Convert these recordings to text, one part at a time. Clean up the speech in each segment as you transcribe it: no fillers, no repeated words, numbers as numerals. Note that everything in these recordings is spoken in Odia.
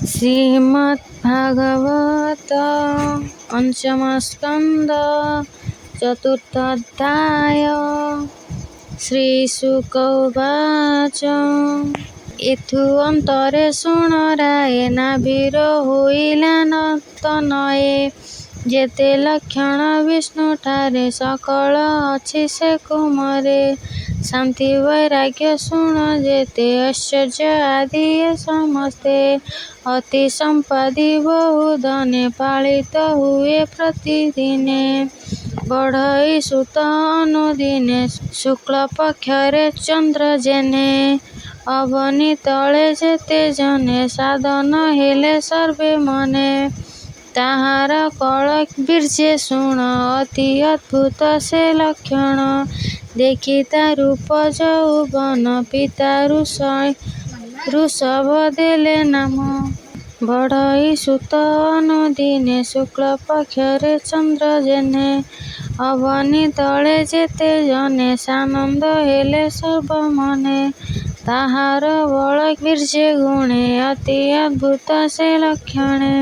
ଶ୍ରୀମଦ୍ଭାଗବତ ପଞ୍ଚମ ସ୍କନ୍ଧ ଚତୁର୍ଥୋଧ୍ୟାୟ। ଶ୍ରୀଶୁକ ଉବାଚ ଏଥୁ ଅନ୍ତରେ ଶୁଣ ରାୟେ ନାଭିର ହୋଇଲା ତନୟେ। ଯେତେ ଲକ୍ଷଣ ବିଷ୍ଣୁଠାରେ ସକଳ ଅଛି ସେ କୁମରେ। ଶାନ୍ତି ବୈରାଗ୍ୟ ଶୁଣ ଯେତେ ଐଶ୍ୱର୍ଯ୍ୟ ଆଦି ଏ ସମସ୍ତେ। ଅତି ସମ୍ପତ୍ତି ବହୁ ଧନେ ପାଳିତ ହୁଏ ପ୍ରତିଦିନେ। ବଢ଼ଇ ସୁତ ଅନୁଦିନେ ଶୁକ୍ଳ ପକ୍ଷରେ ଚନ୍ଦ୍ର ଯେନେ। ଅବନୀ ତଳେ ଯେତେ ଜନେ ସାଧନ ହେଲେ ସର୍ବେ ମନେ। ତାହାର କଳ ବୀର୍ଯ୍ୟେ ଶୁଣ ଅତି ଅଦ୍ଭୁତ ସେ ଲକ୍ଷଣ। ଦେଖି ତା ରୂପ ଯୌବନ ପିତା ଋଷଭ ଦେଲେ ନାମ। ବଢ଼ଇ ସୁତ ଅନୁଦିନେ ଶୁକ୍ଳ ପକ୍ଷରେ ଚନ୍ଦ୍ର ଯେନେ। ଅବନୀ ତଳେ ଯେତେ ଜନେ ସାନନ୍ଦ ହେଲେ ସର୍ବମନେ। ତାହାର ବଳ ବୀର୍ଯ୍ୟେ ଗୁଣେ ଅତି ଅଦ୍ଭୁତ ସେ ଲକ୍ଷଣେ।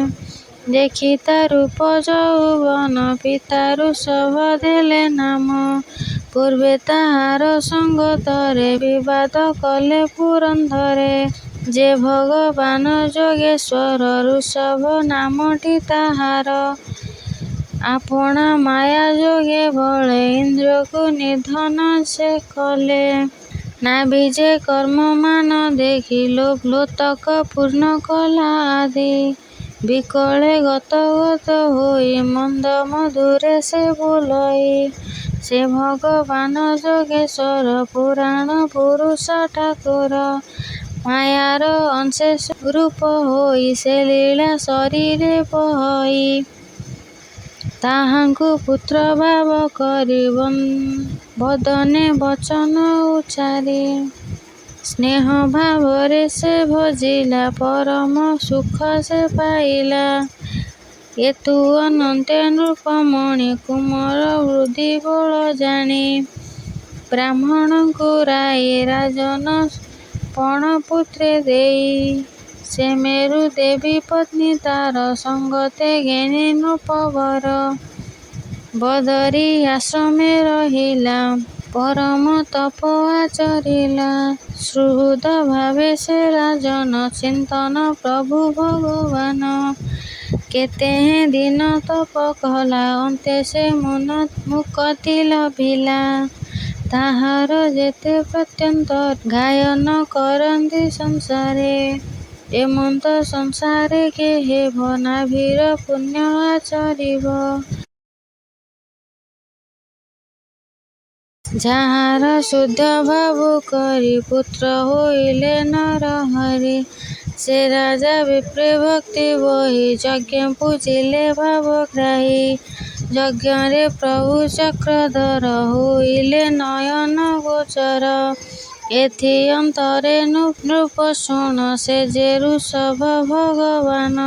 ଦେଖି ତା ରୂପ ଯୌବନ ପିତା ଋଷଭ ଦେଲେ ନାମ। ପୂର୍ବେ ତାହାର ସଙ୍ଗତରେ ବିବାଦ କଲେ ପୁରନ୍ଦରେ। ଯେ ଭଗବାନ ଯୋଗେଶ୍ୱର ଋଷଭ ନାମଟି ତାହାର। ଆପଣା ମାୟା ଯୋଗେ ବଳେ ଇନ୍ଦ୍ରକୁ ନିଧନ ସେ କଲେ। ନାଭି ଯେ କର୍ମମାନ ଦେଖି ଲୋତକ ପୂର୍ଣ୍ଣ କଲା ଆଦି। ବିକଳେ ଗତ ହୋଇ ମନ୍ଦ ମଧୁରେ ସେ ବୋଲଇ। ସେ ଭଗବାନ ଯୋଗେଶ୍ୱର ପୁରାଣ ପୁରୁଷ ଠାକୁର। ମାୟାର ଅଂଶେ ରୂପ ହୋଇ ସେ ଲୀଳା ଶରୀରେ ବହଇ। ତାହାଙ୍କୁ ପୁତ୍ର ଭାବ କରି ବଦନେ ବଚନ ଉଚ୍ଚାରି। ସ୍ନେହ ଭାବରେ ସେ ଭଜିଲା ପରମ ସୁଖ ସେ ପାଇଲା। ଏଥୁ ଅନନ୍ତେ ନୃପମଣି କୁମର ହୃଦି ବଳ ଜାଣି। ବ୍ରାହ୍ମଣଙ୍କୁ ରାୟେ ରାଜନ ପଣ ପୁତ୍ରେ ଦେଇ। ସେ ମେରୁ ଦେବୀ ପତ୍ନୀ ତାର ସଙ୍ଗତେ ଘେନି ନୃପବର। ବଦରୀ ଆଶ୍ରମେ ରହିଲା ପରମ ତପ ଆଚରିଲା। ସୁହୃଦ ଭାବେ ସେ ରାଜନ ଚିନ୍ତନ ପ୍ରଭୁ ଭଗବାନ। କେତେ ଦିନ ତପ କଲା ଅନ୍ତେ ସେ ମୁକ୍ତି ଲଭିଲା। ତାହାର ଯେତେ ପ୍ରତ୍ୟନ୍ତ ଗାୟନ କରନ୍ତି ସଂସାରେ। ଏମନ୍ତ ସଂସାରେ କେହେବ ନାଭିର ପୁଣ୍ୟ ଆଚରିବ। ଯାହାର ଶୁଦ୍ଧ ଭାବ କରି ପୁତ୍ର ହୋଇଲେ ନରହରି। ସେ ରାଜା ବିପ୍ରେ ଭକ୍ତି ବହି ଯଜ୍ଞ ପୂଜିଲେ ଭାବଗ୍ରାହୀ। ଯଜ୍ଞରେ ପ୍ରଭୁ ଚକ୍ରଧର ହୋଇଲେ ନୟନ ଗୋଚର। ଏଥି ଅନ୍ତରେ ନୃପ ଶୁଣ ସେ ଯେ ଋଷଭ ଭଗବାନ।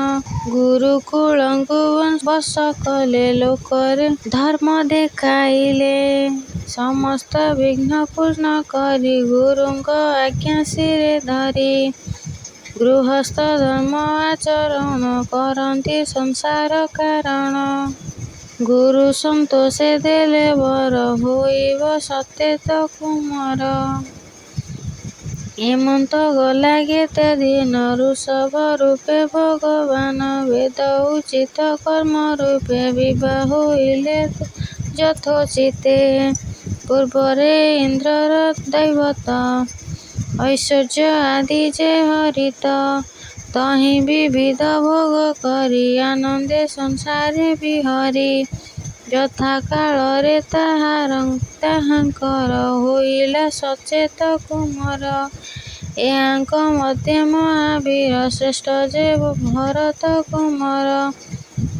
ଗୁରୁକୁଳଙ୍କୁ ବଶ କଲେ ଲୋକରେ ଧର୍ମ ଦେଖାଇଲେ। ସମସ୍ତ ବିଘ୍ନ ପୂର୍ଣ୍ଣ କରି ଗୁରୁଙ୍କ ଆଜ୍ଞା ଶିରେ ଧରି। ଗୃହସ୍ଥ ଧର୍ମ ଆଚରଣ କରନ୍ତି ସଂସାର କାରଣ। ଗୁରୁ ସନ୍ତୋଷେ ଦେଲେ ବର ହୋଇବ ସତେତ କୁମର। ଏମନ୍ତ ଗଲା କେତେ ଦିନ ଋଷଭ ରୂପେ ଭଗବାନ। ବେଦ ଉଚିତ କର୍ମ ରୂପେ ବିଭା ହୋଇଲେ ଯଥୋଚିତେ। ପୂର୍ବରେ ଇନ୍ଦ୍ରର ଦୈବତ ଐଶ୍ୱର୍ଯ୍ୟ ଆଦି ଯେ ହରିତ। ତହିଁ ବିବିଧ ଭୋଗ କରି ଆନନ୍ଦେ ସଂସାରେ ବିହରି। ଯଥା କାଳରେ ତାହାଙ୍କର ହୋଇଲା ସଚେତ କୁମର। ଏହାଙ୍କ ମଧ୍ୟେ ମହାବୀର ଶ୍ରେଷ୍ଠ ଯେ ଭରତ କୁମର।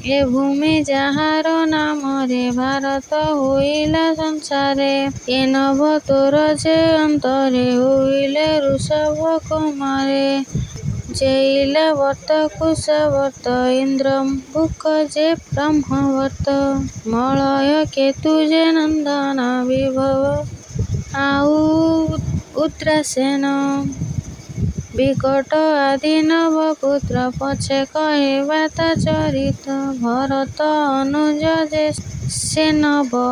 ଏ ଭୂମି ଯାହାର ନାମରେ ଭାରତ ହୋଇଲା ସଂସାରେ। ଏ ନଭ ତୋର ଯେ ଅନ୍ତରେ ହୋଇଲେ ଋଷଭ କୁମରେ। ଯେଇଲା ବର୍ତ୍ତ କୁଶବର୍ତ୍ତ ଇନ୍ଦ୍ର ବୁକ ଯେ ବ୍ରହ୍ମବର୍ତ୍ତ। ମଳୟ କେତୁ ଯେ ନନ୍ଦନ ବିଭବ ଆଉ ଉଦ୍ରାସେନ। ବିକଟ ଆଦି ନବପୁତ୍ର ପଛେ କହିବା ତା ଚରିତ। ଭରତ ଅନୁଜ ଯେ ସେ ନବ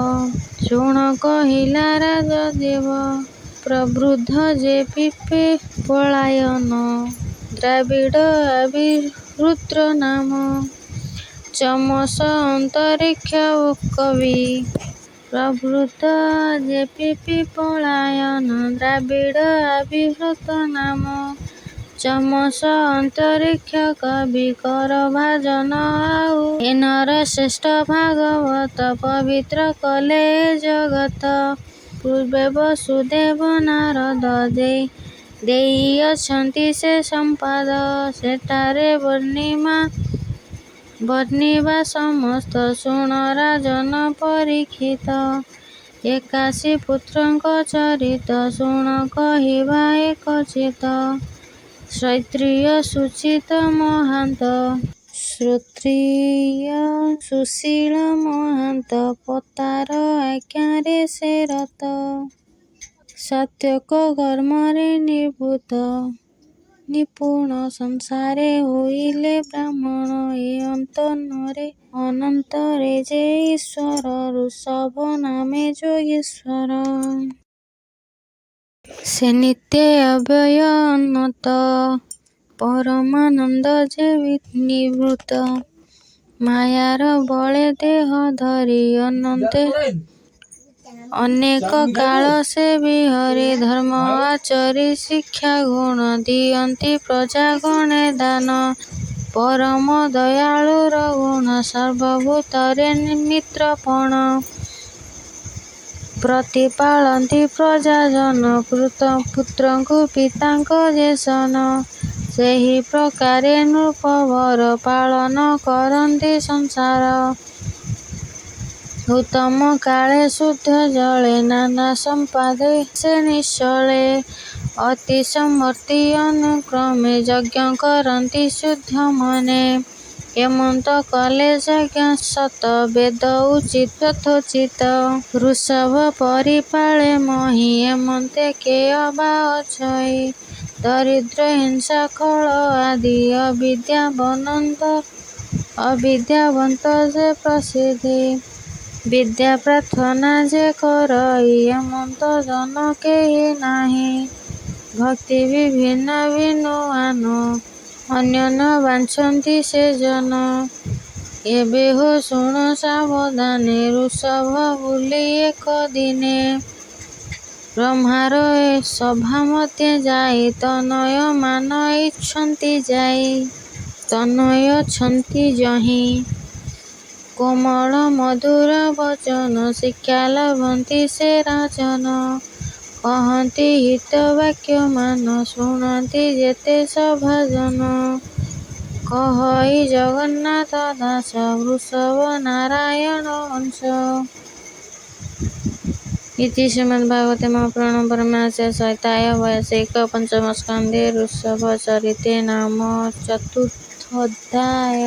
ଶୁଣ କହିଲା ରାଜଦେବ। ପ୍ରବୃଦ୍ଧ ଯେ ପିପେ ପଳାୟନ ଦ୍ରାବିଡ଼ ଆବିର୍ଭୂତ୍ର ନାମ। ଚମସ ଅନ୍ତରିକ୍ଷ କବି ପ୍ରବୃଦ୍ଧ ଯେ ପିପି ପଳାୟନ ଦ୍ରାବିଡ଼ ଆବିର୍ଭୂତ ନାମ। ଚମସ ଅନ୍ତରିକ୍ଷ କବି କର ଭାଜନ ଆଉ ଏ ନର ଶ୍ରେଷ୍ଠ ଭାଗବତ ପବିତ୍ର କଲେ ଏ ଜଗତ। ପୂର୍ବେ ବସୁଦେବ ନାରଦ ଦେଇଅଛନ୍ତି ସେ ସମ୍ବାଦ। ସେଠାରେ ବର୍ଣ୍ଣିବା ସମସ୍ତ ଶୁଣ ରାଜନ ପରୀକ୍ଷିତ। 81 ପୁତ୍ରଙ୍କ ଚରିତ ଶୁଣ କହିବା ଏକଚିତ। ଶ୍ରୋତ୍ରିୟ ସୁଚିତ ମହାନ୍ତ ଶ୍ରୋତ୍ରିୟ ସୁଶୀଳ ମହାନ୍ତ ପୋତାର ଆଜ୍ଞାରେ ସେ ରତ। ସାତ୍ୱକ କର୍ମରେ ନିପୁଣ ସଂସାରେ ହୋଇଲେ ବ୍ରାହ୍ମଣ। ଏ ଅନନ୍ତରେ ଯେ ଈଶ୍ୱର ଋଷଭ ନାମେ ଯୋଗୀଶ୍ୱର। ସେ ନିତ୍ୟ ଅବ୍ୟୟ ଅନନ୍ତ ପରମାନନ୍ଦ ଯେ ନିବୃତ୍ତ। ମାୟାର ବଳେ ଦେହ ଧରି ଅନେକ କାଳ ସେ ବିହରି। ଧର୍ମ ଆଚରି ଶିକ୍ଷା ଗୁଣ ଦିଅନ୍ତି ପ୍ରଜାଗଣେ ଦାନ। ପରମ ଦୟାଳୁର ଗୁଣ ସର୍ବଭୂତରେ ମିତ୍ରପଣ। ପ୍ରତିପାଳନ୍ତି ପ୍ରଜାଜନ ପୁତ୍ରଙ୍କୁ ପିତାଙ୍କ ଯେ ସନ। ସେହି ପ୍ରକାରେ ନୃପବର ପାଳନ କରନ୍ତି ସଂସାର। ଉତ୍ତମ କାଳେ ଶୁଦ୍ଧ ଜଳେ ନାନା ସମ୍ପଦେ ସେ ନିଶ୍ଚଳେ। ଅତି ସମର୍ଥି ଅନୁକ୍ରମେ ଯଜ୍ଞ କରନ୍ତି ଶୁଦ୍ଧ ମନେ। ଏମନ୍ତ କଲେ ଯଜ୍ଞ ସତ ବେଦ ଉଚିତ ଯଥୋଚିତ। ବୃଷଭ ପରି ପାଳେ ମହି ଏମନ୍ତେ କେ ଅବା ଅଛଇ। ଦରିଦ୍ର ହିଂସା ଖଳ ଆଦି ଅବିଦ୍ୟାବନ୍ତ ଯେ ପ୍ରସିଦ୍ଧି। ବିଦ୍ୟା ପ୍ରାର୍ଥନା ଯେ କରଇ ଏମନ୍ତ ଜନ କେହି ନାହିଁ। ଭକ୍ତି ବିଭିନ୍ନ ବିନୁଆନ ଅନ୍ୟ ବାଞ୍ଛନ୍ତି ସେ ଜନ। ଏବେ ହୋ ଶୁଣ ସାବଧାନେ ଋଷଭ ବୋଲି ଏକ ଦିନେ। ବ୍ରହ୍ମାର ସଭା ମଧ୍ୟେ ଯାଇ ତନୟ ମାନ ଇଛନ୍ତି ଯାଇ। ତନୟଛନ୍ତି ଯହିଁ କୋମଳ ମଧୁର ବଚନ ଶିକ୍ଷା ଲଭନ୍ତି ସେ ରାଜନ। କହନ୍ତି ହିତ ବାକ୍ୟମାନ ଶୁଣନ୍ତି ଯେତେ ସଭାଜନ। କହଇ ଜଗନ୍ନାଥ ଦାସ ବୃଷଭ ନାରାୟଣ ବଂଶ। ଇତି ଶ୍ରୀମଦ୍ଭାଗବତେ ମହାପୁରାଣେ ପାରମହଂସ୍ୟ ସଂହିତାୟଂ ବୈଶିକ ପଞ୍ଚମ ସ୍କନ୍ଧେ ଋଷଭ ଚରିତେ ନାମ ଚତୁର୍ଥୋଧ୍ୟାୟ।